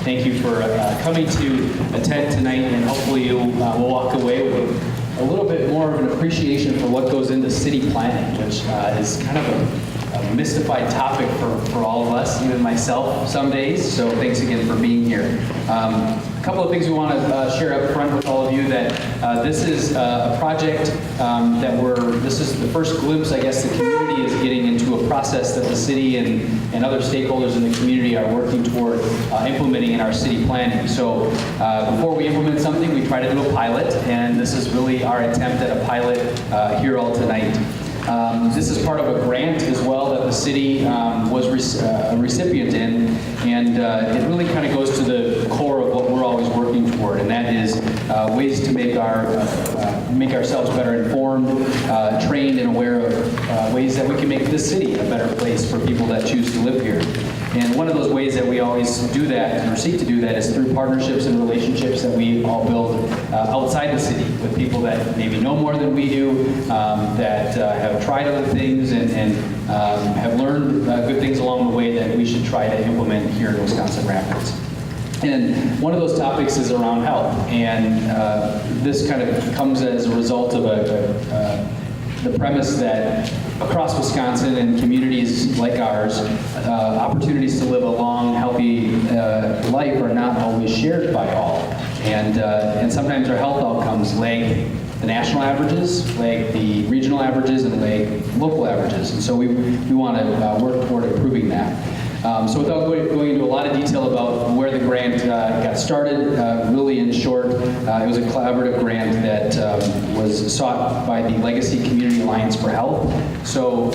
Thank you for coming to attend tonight, and hopefully you will walk away with a little bit more of an appreciation for what goes into city planning, which is kind of a mystified topic for all of us, even myself some days. So thanks again for being here. A couple of things we want to share up front with all of you, that this is a project this is the first glimpse, I guess, the community is getting into a process that the city and other stakeholders in the community are working toward implementing in our city planning. So before we implement something, we try to do a pilot, and this is really our attempt at a pilot here all tonight. This is part of a grant as well that the city was a recipient in, and it really kind of goes to the core of what we're always working toward, and that is ways to make ourselves better informed, trained, and aware of ways that we can make this city a better place for people that choose to live here. And one of those ways that we always do that, or seek to do that, is through partnerships and relationships that we all build outside the city with people that maybe know more than we do, that have tried other things and have learned good things along the way that we should try to implement here in Wisconsin Rapids. And one of those topics is around health, and this kind of comes as a result of the premise that across Wisconsin and communities like ours, opportunities to live a long, healthy life are not always shared by all. And sometimes our health outcomes lag the national averages, lag the regional averages, and lag local averages. And so we want to work toward improving that. So without going into a lot of detail about where the grant got started, really in short, it was a collaborative grant that was sought by the Legacy Community Alliance for Health. So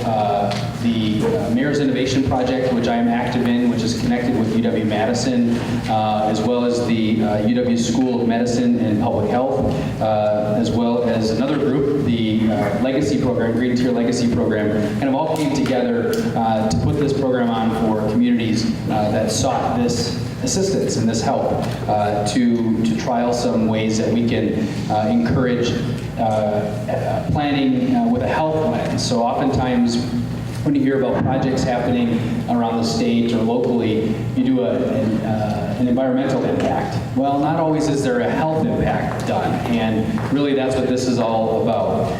the Mayor's Innovation Project, which I am active in, which is connected with UW-Madison, as well as the UW School of Medicine and Public Health, as well as another group, the Legacy Program, Green Tier Legacy Program, kind of all came together to put this program on for communities that sought this assistance and this help to trial some ways that we can encourage planning with a health lens. So oftentimes when you hear about projects happening around the state or locally, you do an environmental impact. Well, not always is there a health impact done, and really that's what this is all about.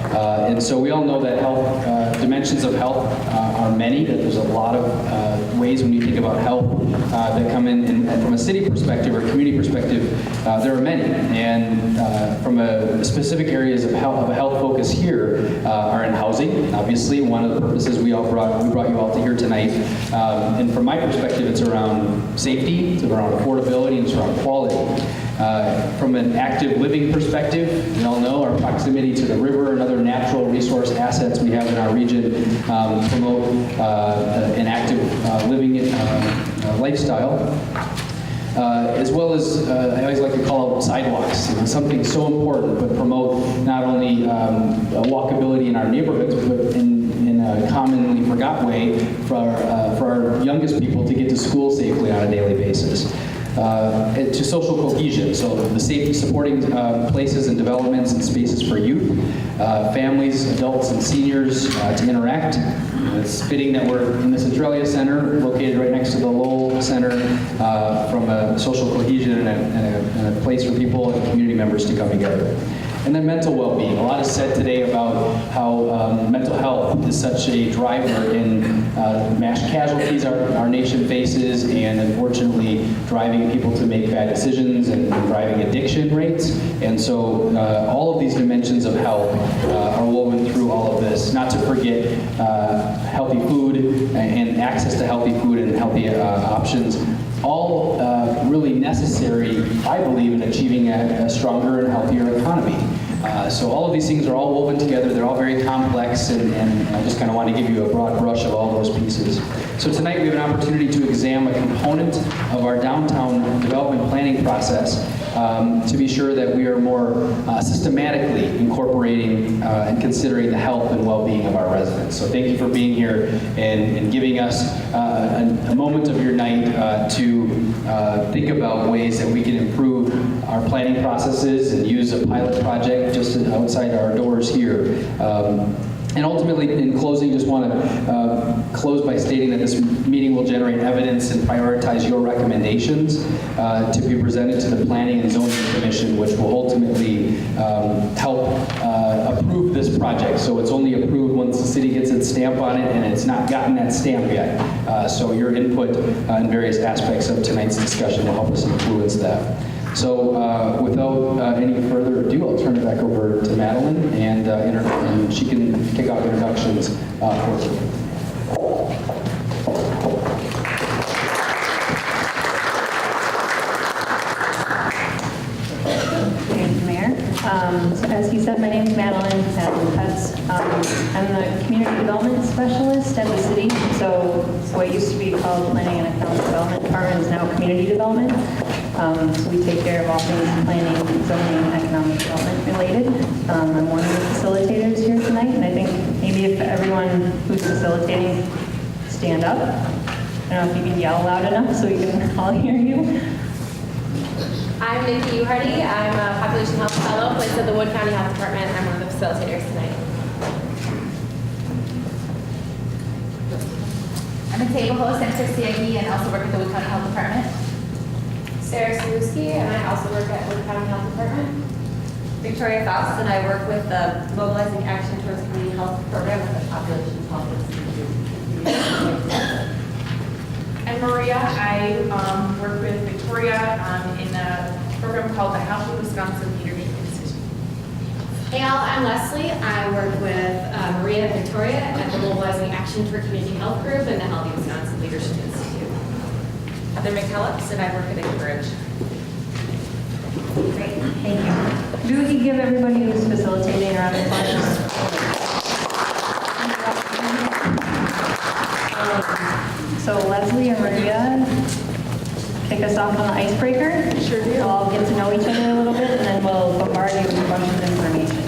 And so we all know that health, dimensions of health are many, that there's a lot of ways when you think about health that come in, and from a city perspective or community perspective, there are many. And from a specific areas of a health focus here are in housing. Obviously, one of the purposes we brought you all to here tonight. And from my perspective, it's around safety, it's around affordability, and it's around quality. From an active living perspective, we all know our proximity to the river and other natural resource assets we have in our region promote an active living lifestyle. As well as, I always like to call out sidewalks, something so important, but promote not only walkability in our neighborhoods, but in a commonly forgot way for our youngest people to get to school safely on a daily basis. To social cohesion, so the safety supporting places and developments and spaces for youth, families, adults, and seniors to interact. It's fitting that we're in the Centralia Center, located right next to the Lowell Center, from a social cohesion and a place for people and community members to come together. And then mental well-being. A lot is said today about how mental health is such a driver in mass casualties our nation faces, and unfortunately driving people to make bad decisions and driving addiction rates. And so all of these dimensions of health are woven through all of this. Not to forget healthy food and access to healthy food and healthy options. All really necessary, I believe, in achieving a stronger and healthier economy. So all of these things are all woven together. They're all very complex, and I just kind of want to give you a broad brush of all those pieces. So tonight we have an opportunity to examine a component of our downtown development planning process to be sure that we are more systematically incorporating and considering the health and well-being of our residents. So thank you for being here and giving us a moment of your night to think about ways that we can improve our planning processes and use a pilot project just outside our doors here And ultimately, in closing, just want to close by stating that this meeting will generate evidence and prioritize your recommendations to be presented to the Planning and Zoning Commission, which will ultimately help approve this project. So it's only approved once the city gets its stamp on it, and it's not gotten that stamp yet. So your input in various aspects of tonight's discussion will help us influence that. So without any further ado, I'll turn it back over to Madeline, and she can kick off introductions for us. Thank you, Mayor. So as he said, my name is Madeline Putz. I'm the Community Development Specialist at the city. So what used to be called Planning and Economic Development Department is now Community Development. So we take care of all things planning, zoning, economic development related. I'm one of the facilitators here tonight, and I think maybe if everyone who's facilitating stand up. I don't know if you can yell loud enough so we can all hear you. I'm Nikki Uharty. I'm a Population Health Fellow placed at the Wood County Health Department. I'm one of the facilitators tonight. I'm a table host at CID and also work at the Wood County Health Department. Sarah Saluski, and I also work at Wood County Health Department. Victoria Faust, and I work with the Mobilizing Action Towards Community Health Program with the Population Health Institute. I'm Maria. I work with Victoria in a program called the Healthy Wisconsin Leadership Institute. Hey all, I'm Leslie. I work with Maria and Victoria at the Mobilizing Action for Community Health Group and the Healthy Wisconsin Leadership Institute. Heather McKellips, and I work at Encourage. Great, thank you. Maybe we could give everybody who's facilitating a round of applause. So Leslie and Maria, kick us off on the icebreaker. Sure do. We'll all get to know each other a little bit, and then we'll bombard you with a bunch of information.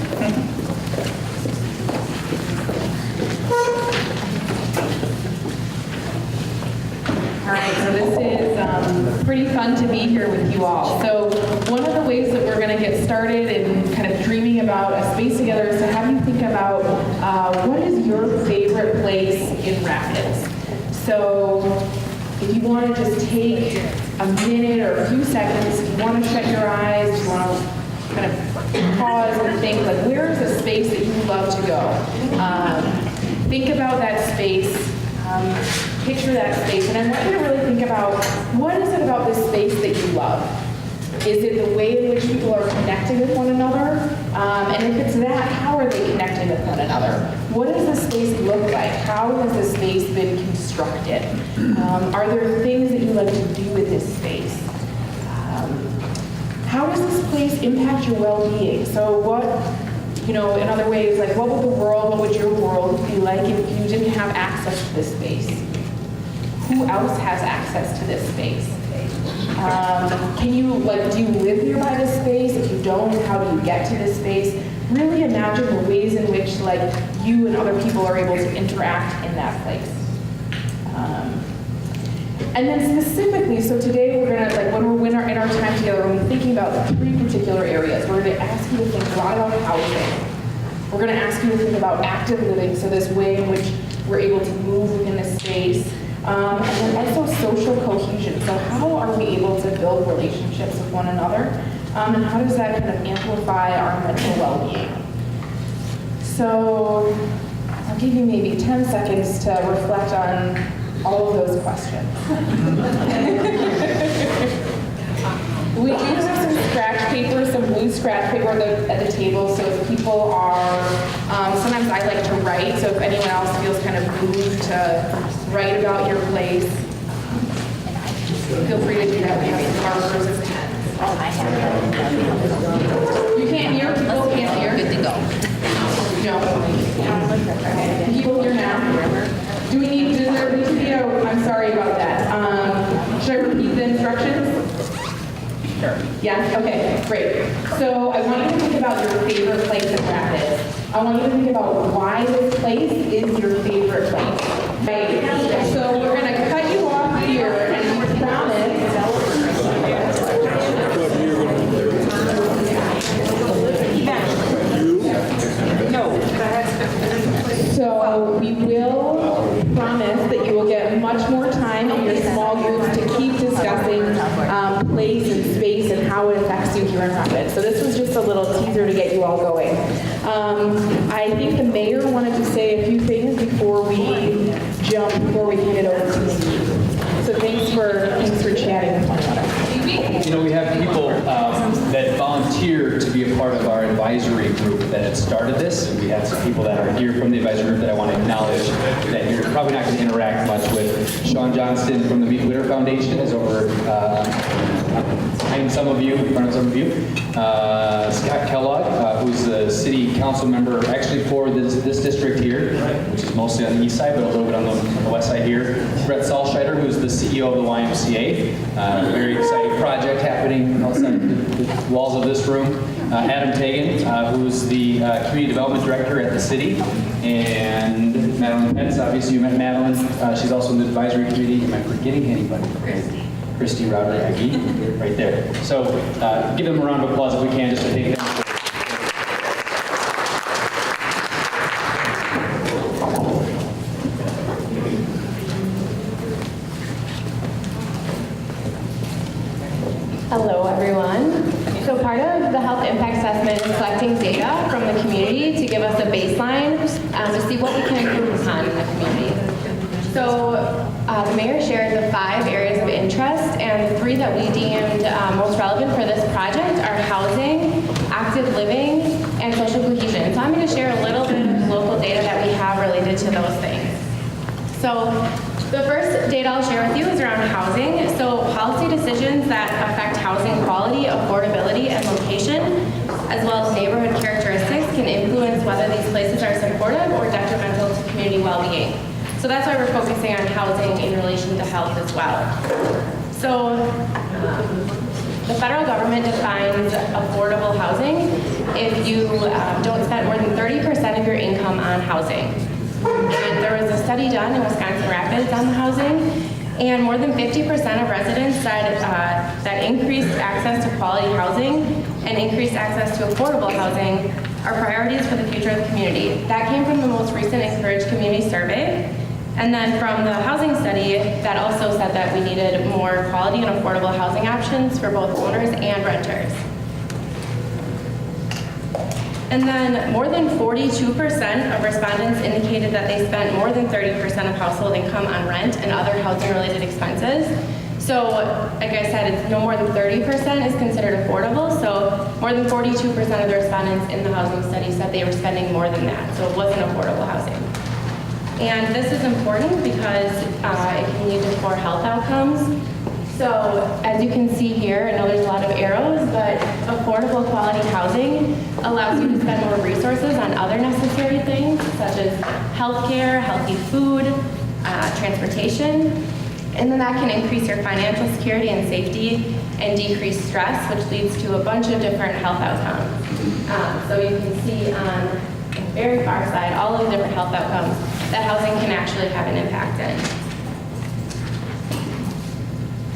All right, so this is pretty fun to be here with you all. So one of the ways that we're going to get started in kind of dreaming about a space together is to have you think about what is your favorite place in Rapids. So if you want to just take a minute or a few seconds, if you want to shut your eyes, if you want to kind of pause and think, like, where is a space that you love to go? Think about that space. Picture that space, and I want you to really think about what is it about this space that you love? Is it the way in which people are connecting with one another? And if it's that, how are they connecting with one another? What does this space look like? How has this space been constructed? Are there things that you like to do with this space? How does this place impact your well-being? So what, in other ways, like what would your world be like if you didn't have access to this space? Who else has access to this space? Do you live nearby this space? If you don't, how do you get to this space? Really imagine the ways in which you and other people are able to interact in that place. And then specifically, so today we're gonna, in our time together, we're gonna be thinking about 3 particular areas. We're gonna ask you to think a lot about housing. We're gonna ask you to think about active living, so this way in which we're able to move within this space. And then also social cohesion. So how are we able to build relationships with one another? And how does that kind of amplify our mental well-being? So I'll give you maybe 10 seconds to reflect on all of those questions. We do have some scratch paper, some blue scratch paper at the table, so if people are, sometimes I like to write, so if anyone else feels kind of moved to write about your place, feel free to do that. We have some markers and pens. Oh, I have that. You can't hear? People can't hear? Good to go. No? Okay. Can people hear now? Does there need to be I'm sorry about that. Should I repeat the instructions? Sure. Yeah? Okay, great. So I want you to think about your favorite place in Rapids. I want you to think about why this place is your favorite place. Right? So we're going to cut you off here and promise. No. to keep discussing place and space and how it affects you here in Rapids. So this was just a little teaser to get you all going. I think the mayor wanted to say a few things before we hand it over to Steve. So thanks for chatting with one another. You know, we have people that volunteer to be a part of our advisory group that had started this. We have some people that are here from the advisory group that I want to acknowledge that you're probably not going to interact much with. Sean Johnston from the Meet Witter Foundation is over behind some of you, in front of some of you. Scott Kellogg, who's the city council member actually for this district here, which is mostly on the east side, but a little bit on the west side here. Brett Salscheider, who's the CEO of the YMCA. Very exciting project happening outside the walls of this room. Adam Tagan, who's the community development director at the city. And Madeline Pence, obviously you met Madeline. She's also in the advisory committee. Am I forgetting anybody? Christy Rowder-Agee, right there. So give them a round of applause if we can, just to take them. Hello, everyone. So part of the health impact assessment is collecting data from the community to give us a baseline to see what we can improve upon in the community. So the mayor shared the 5 areas of interest, and the 3 that we deemed most relevant for this project are housing, active living, and social cohesion. So I'm going to share a little bit of local data that we have related to those things. So the first data I'll share with you is around housing. So policy decisions that affect housing quality, affordability, and location, as well as neighborhood characteristics, can influence whether these places are supportive or detrimental to community well-being. So that's why we're focusing on housing in relation to health as well. So the federal government defines affordable housing if you don't spend more than 30% of your income on housing. And there was a study done in Wisconsin Rapids on the housing, and more than 50% of residents said that increased access to quality housing and increased access to affordable housing are priorities for the future of the community. That came from the most recent Encourage Community Survey. And then from the housing study, that also said that we needed more quality and affordable housing options for both owners and renters. And then more than 42% of respondents indicated that they spent more than 30% of household income on rent and other housing-related expenses. So, like I said, it's no more than 30% is considered affordable. So more than 42% of the respondents in the housing study said they were spending more than that. So it wasn't affordable housing. And this is important because it can lead to poor health outcomes. So as you can see here, I know there's a lot of arrows, but affordable quality housing allows you to spend more resources on other necessary things, such as healthcare, healthy food, transportation. And then that can increase your financial security and safety and decrease stress, which leads to a bunch of different health outcomes. So you can see on the very far side all of the different health outcomes that housing can actually have an impact in.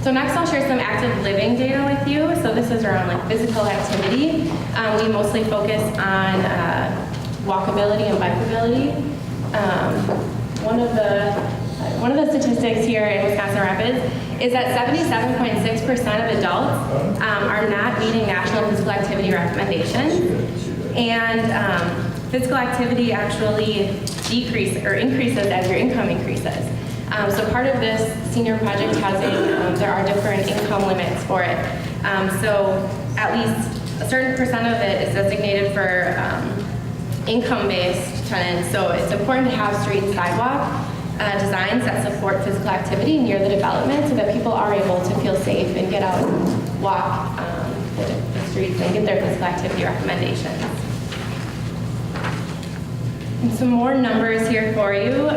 So next I'll share some active living data with you. So this is around like physical activity. We mostly focus on walkability and bikeability. One of the statistics here in Wisconsin Rapids is that 77.6% of adults are not meeting national physical activity recommendations. And physical activity actually increases as your income increases. So part of this senior project housing, there are different income limits for it. So at least a certain percent of it is designated for income-based tenants. So it's important to have street and sidewalk designs that support physical activity near the development so that people are able to feel safe and get out and walk the streets and get their physical activity recommendations. And some more numbers here for you.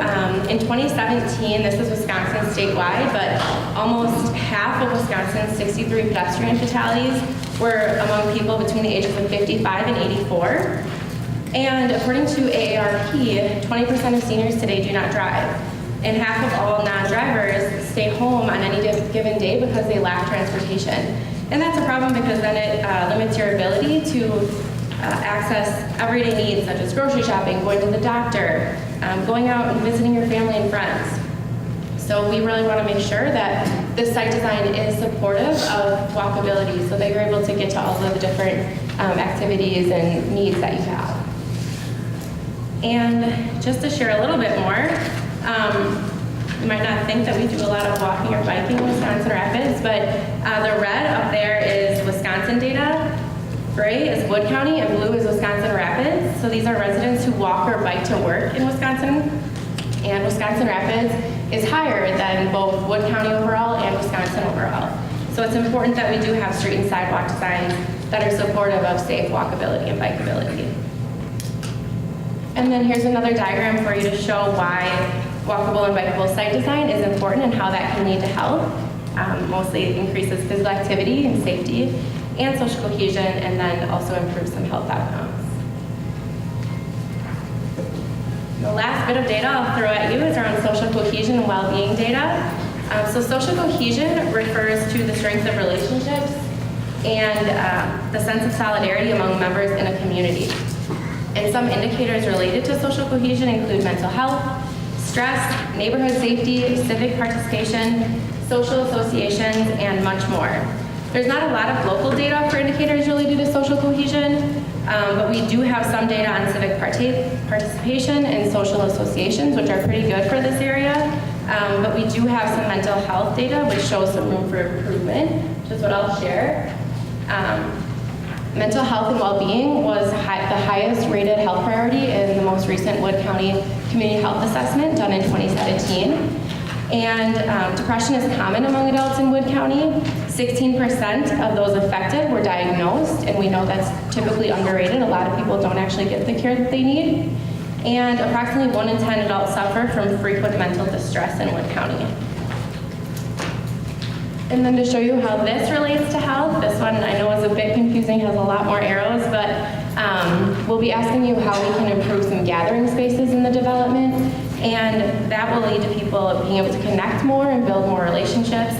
In 2017, this is Wisconsin statewide, but almost half of Wisconsin's 63 pedestrian fatalities were among people between the ages of 55 and 84. And according to AARP, 20% of seniors today do not drive. And half of all non-drivers stay home on any given day because they lack transportation. And that's a problem because then it limits your ability to access everyday needs such as grocery shopping, going to the doctor, going out and visiting your family and friends. So we really want to make sure that this site design is supportive of walkability, so that you're able to get to all of the different activities and needs that you have. And just to share a little bit more, you might not think that we do a lot of walking or biking in Wisconsin Rapids, but the red up there is Wisconsin data, gray is Wood County, and blue is Wisconsin Rapids. So these are residents who walk or bike to work in Wisconsin, and Wisconsin Rapids is higher than both Wood County overall and Wisconsin overall. So it's important that we do have street and sidewalk designs that are supportive of safe walkability and bikeability. And then here's another diagram for you to show why walkable and bikeable site design is important and how that can lead to health. Mostly it increases physical activity and safety and social cohesion, and then also improves some health outcomes. The last bit of data I'll throw at you is around social cohesion and well-being data. So social cohesion refers to the strength of relationships and the sense of solidarity among members in a community. And some indicators related to social cohesion include mental health, stress, neighborhood safety, civic participation, social associations, and much more. There's not a lot of local data for indicators related to social cohesion, but we do have some data on civic participation and social associations, which are pretty good for this area. But we do have some mental health data, which shows some room for improvement, which is what I'll share. Mental health and well-being was the highest rated health priority in the most recent Wood County Community Health Assessment done in 2017. And depression is common among adults in Wood County. 16% of those affected were diagnosed, and we know that's typically underrated. A lot of people don't actually get the care that they need. And approximately 1 in 10 adults suffer from frequent mental distress in Wood County. And then to show you how this relates to health, this one I know is a bit confusing, has a lot more arrows, but we'll be asking you how we can improve some gathering spaces in the development, and that will lead to people being able to connect more and build more relationships,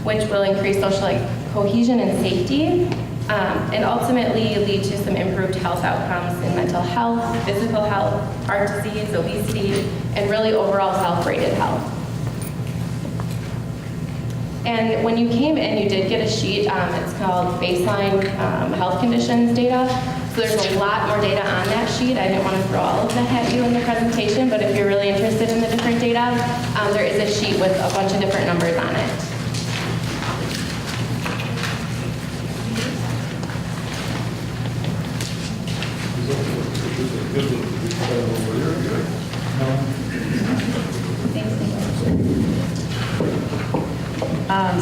which will increase social cohesion and safety, and ultimately lead to some improved health outcomes in mental health, physical health, heart disease, obesity, and really overall self-rated health. And when you came in, you did get a sheet. It's called Baseline Health Conditions Data. So there's a lot more data on that sheet. I didn't want to throw all of that at you in the presentation, but if you're really interested in the different data, there is a sheet with a bunch of different numbers on it.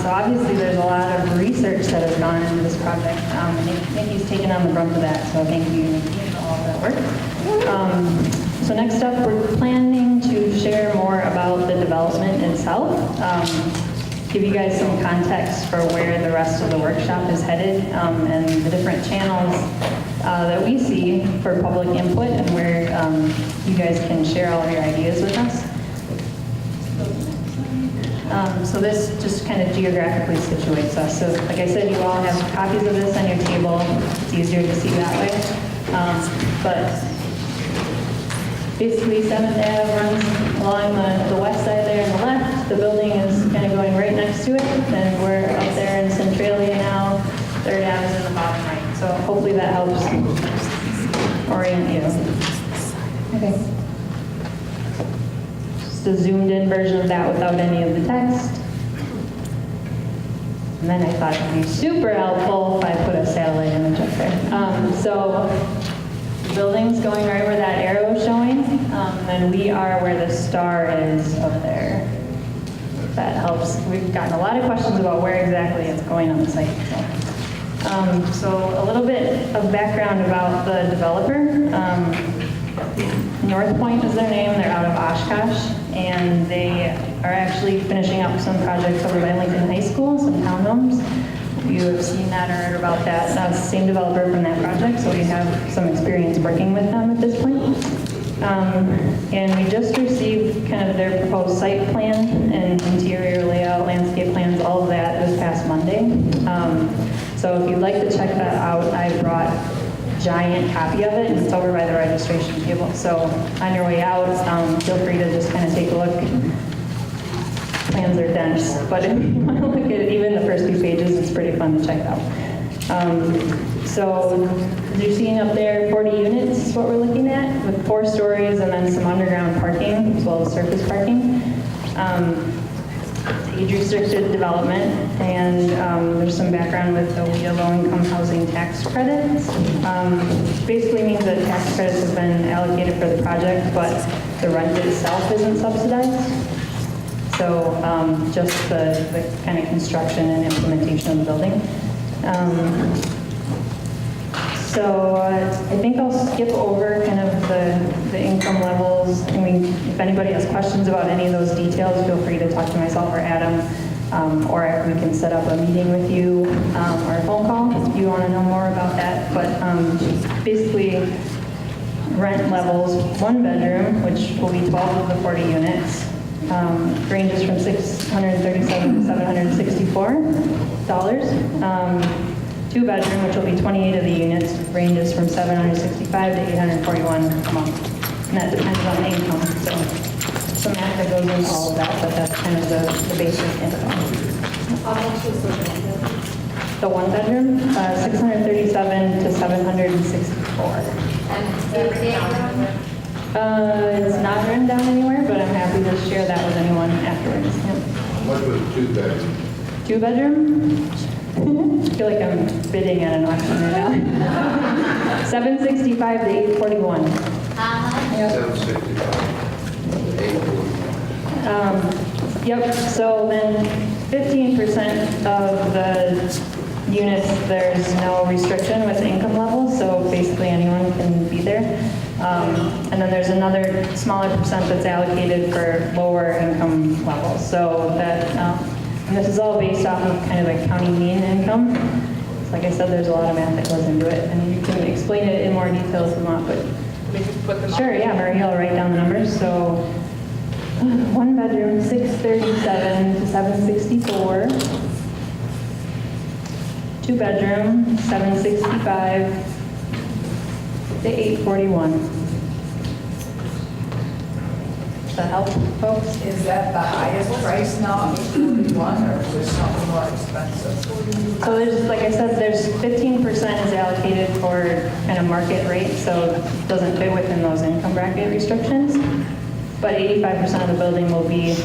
So obviously there's a lot of research that has gone into this project. Nikki's taken on the brunt of that, so thank you, Nikki, for all of that work. So next up, we're planning to share more about the development itself, give you guys some context for where the rest of the workshop is headed, and the different channels that we see for public input, and where you guys can share all of your ideas with us. So this just kind of geographically situates us. So like I said, you all have copies of this on your table. It's easier to see that way. But basically 7th Ave runs along the west side there on the left. The building is kind of going right next to it. And we're up there in Centralia now. 3rd Ave is in the bottom right. So hopefully that helps orient you. Okay. Just a zoomed in version of that without any of the text. And then I thought it would be super helpful if I put a satellite image up there. So the building's going right where that arrow is showing, and we are where the star is up there. If that helps. We've gotten a lot of questions about where exactly it's going on the site. So a little bit of background about the developer. North Point is their name. They're out of Oshkosh, and they are actually finishing up some projects over by Lincoln High School, some townhomes. You have seen that or heard about that. That's the same developer from that project, so we have some experience working with them at this point. And we just received kind of their proposed site plan and interior layout, landscape plans, all of that this past Monday. So if you'd like to check that out, I brought a giant copy of it, and it's over by the registration table. So on your way out, feel free to just kind of take a look. plans are dense, but if you want to look at it, even the first few pages, it's pretty fun to check out. So as you're seeing up there, 40 units is what we're looking at, with 4 stories and then some underground parking, as well as surface parking. Age-restricted development, and there's some background with the WIA low-income housing tax credits. Basically means that tax credits have been allocated for the project, but the rent itself isn't subsidized. So just the kind of construction and implementation of the building. So I think I'll skip over kind of the income levels. I mean, if anybody has questions about any of those details, feel free to talk to myself or Adam, or we can set up a meeting with you or a phone call if you want to know more about that. But basically, rent levels, 1 bedroom, which will be 12 of the 40 units, ranges from $637 to $764. 2 bedroom, which will be 28 of the units, ranges from $765 to $841 a month. And that depends on the income, so some math that goes into all of that, but that's kind of the basic info. The 1 bedroom, 637 to 764. It's not written down anywhere, but I'm happy to share that with anyone afterwards. Yep. What was 2 bedroom? 2 bedroom? I feel like I'm bidding at an auction right now. 765 to 841. Yep. 765, 841. Yep, so then 15% of the units, there's no restriction with income levels, so basically anyone can be there. And then there's another smaller percent that's allocated for lower income levels. So that, and this is all based off of kind of a county mean income. So like I said, there's a lot of math that goes into it, and you can explain it in more detail if you want, but. We can put them Sure, yeah, Marie, I'll write down the numbers. So 1 bedroom, 637 to 764. 2 bedroom, 765 to 841. Does that help, folks? Is that the highest price now, 841, or is there something more expensive? So there's, like I said, there's 15% is allocated for kind of market rate, so it doesn't fit within those income bracket restrictions. But 85% of the building will be,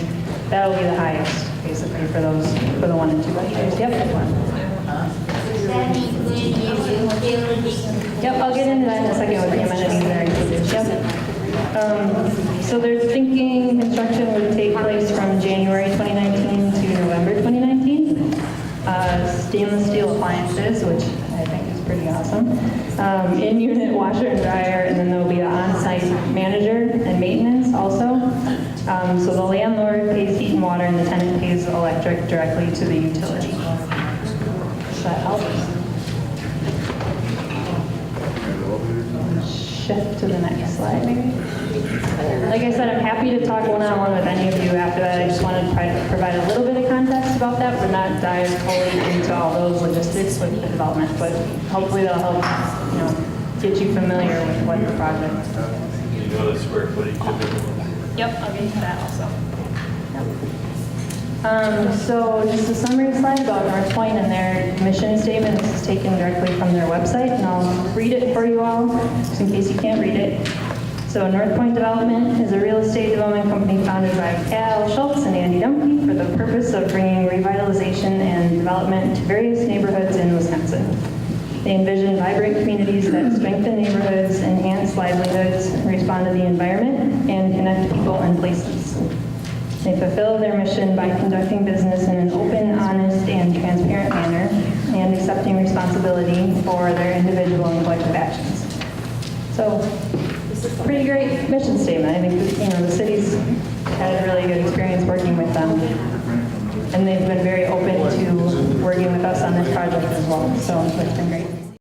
that'll be the highest, basically, for those, for the 1 and 2 bedrooms. Yep. Yep, I'll get into that in a second with the amenities that are included. Yep. So they're thinking construction would take place from January 2019 to November 2019. Stainless steel appliances, which I think is pretty awesome. In-unit washer and dryer, and then there'll be an on-site manager and maintenance also. So the landlord pays heat and water, and the tenant pays electric directly to the utility. Does that help? Shift to the next slide, maybe. Like I said, I'm happy to talk one-on-one with any of you after that. I just wanted to provide a little bit of context about that, but not dive fully into all those logistics with the development. But hopefully that'll help, get you familiar with what the project is. You know the square footage of it? Yep, I'll get into that also. So just a summary slide about North Point and their mission statement. This is taken directly from their website, and I'll read it for you all, just in case you can't read it. So North Point Development is a real estate development company founded by Cal Schultz and Andy Dumpy for the purpose of bringing revitalization and development to various neighborhoods in Wisconsin. They envision vibrant communities that strengthen neighborhoods, enhance livelihoods, respond to the environment, and connect people and places. They fulfill their mission by conducting business in an open, honest, and transparent manner, and accepting responsibility for their individual and collective actions. So, pretty great mission statement. I think the city's had a really good experience working with them, and they've been very open to working with us on this project as well. So it's been great.